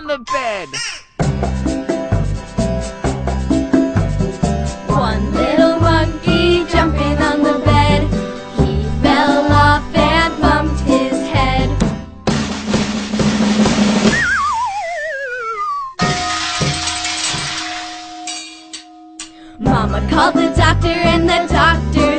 the bed. One little monkey jumping on the bed. He fell off and bumped his head. Mama called the doctor and the doctor